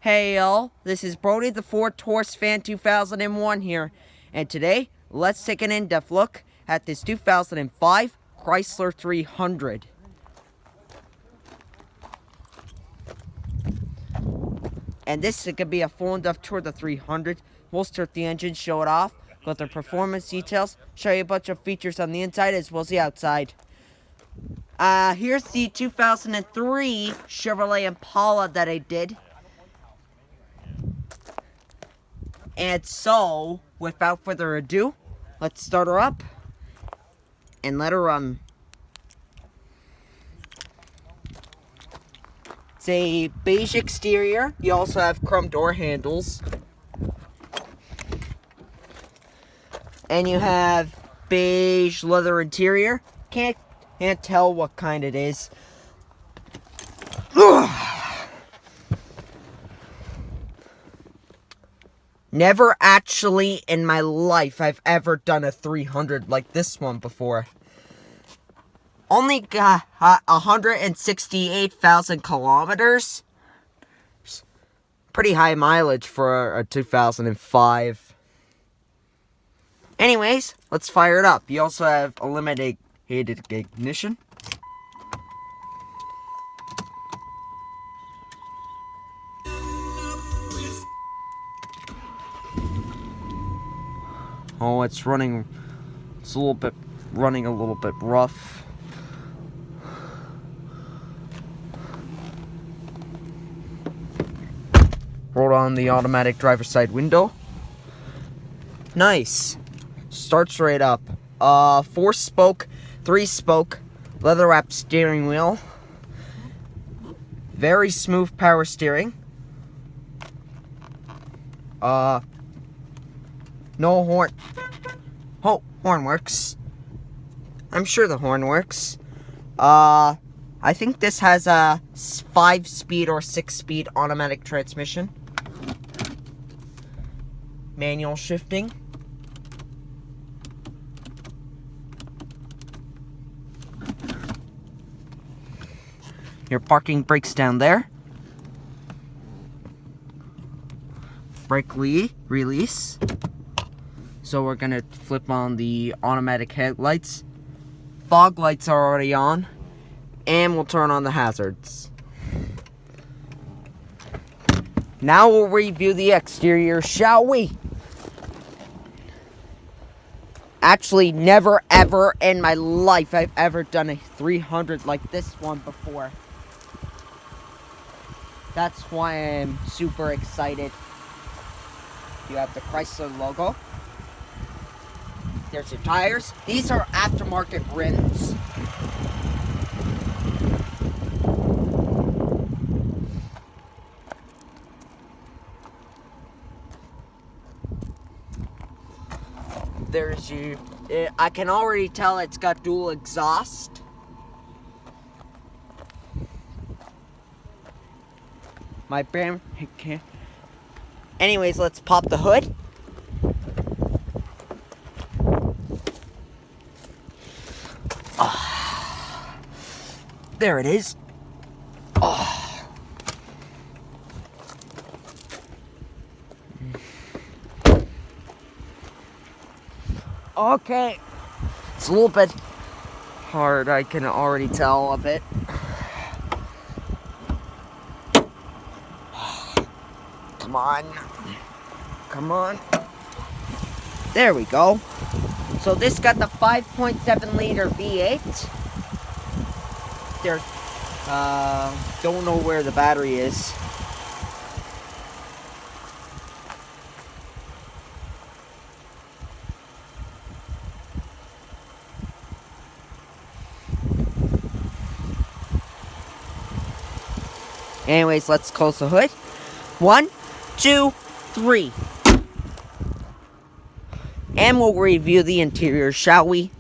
Hey y'all, this is Brody the Ford Taurus Fan 2001 here, and today let's take an in-depth look at this 2005 Chrysler 300. And this is going to be a full in-depth tour of the 300. We'll start the engine, show it off, go through performance details, show you a bunch of features on the inside as well as the outside. Here's the 2003 Chevrolet Impala that I did. And so, without further ado, let's start her up and let her run. It's a beige exterior. You also have chrome door handles. And you have beige leather interior. Can't tell what kind it is. Ugh. Never actually in my life I've ever done a 300 like this one before. Only got 168,000 kilometers. Pretty high mileage for a 2005. Anyways, let's fire it up. You also have a limited ignition. Oh, it's running. It's running a little bit rough. Roll on the automatic driver's side window. Nice. Starts right up. 4-spoke, 3-spoke, leather wrapped steering wheel. Very smooth power steering. No horn. Oh, horn works. I'm sure the horn works. I think this has a 5-speed or 6-speed automatic transmission. Manual shifting. Your parking brakes down there. Brake release. So we're gonna flip on the automatic headlights. Fog lights are already on. And we'll turn on the hazards. Now we'll review the exterior, shall we? Actually, never ever in my life I've ever done a 300 like this one before. That's why I'm super excited. You have the Chrysler logo. There's your tires. These are aftermarket rims. There's you. I can already tell it's got dual exhaust. My brand. Anyways, let's pop the hood. There it is. Oh. Okay. It's a little bit hard, I can already tell a bit. Come on. Come on. There we go. So this got the 5.7 liter V8. There's, don't know where the battery is. Anyways, let's close the hood. 1, 2, 3. And we'll review the interior, shall we?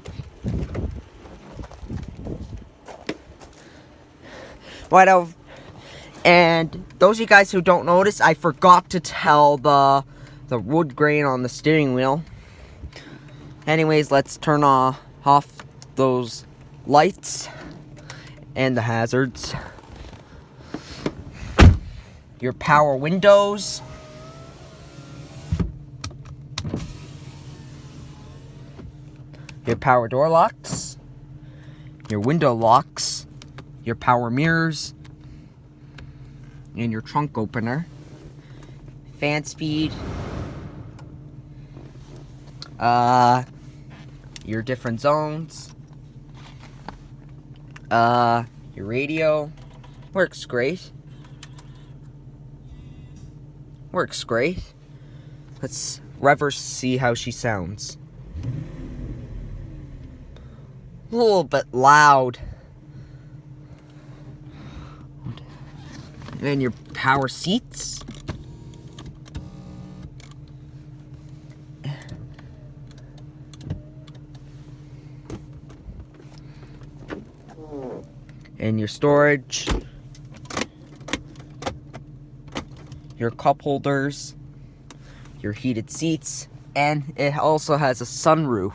And those of you guys who don't notice, I forgot to tell the wood grain on the steering wheel. Anyways, let's turn off those lights and the hazards. your power windows, your power door locks, your window locks, your power mirrors, and your trunk opener, fan speed, your different zones, your radio, works great. Works great. Let's reverse see how she sounds. A little bit loud. And then your power seats. And your storage. Your cup holders. Your heated seats. And it also has a sunroof.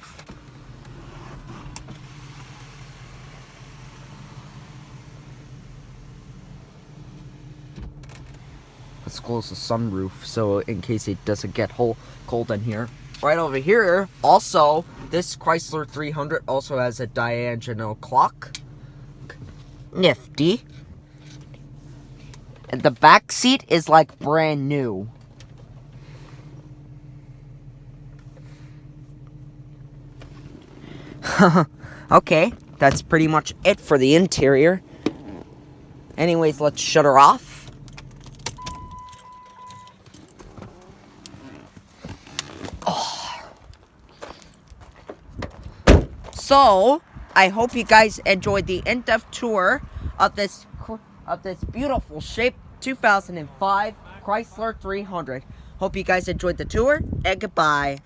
Let's close the sunroof so in case it doesn't get cold in here. Right over here, also, this Chrysler 300 also has a diagonal clock. Nifty. And the back seat is like brand new. Okay, that's pretty much it for the interior. Anyways, let's shut her off. So, I hope you guys enjoyed the in-depth tour of this beautiful shape 2005 Chrysler 300. Hope you guys enjoyed the tour, and goodbye.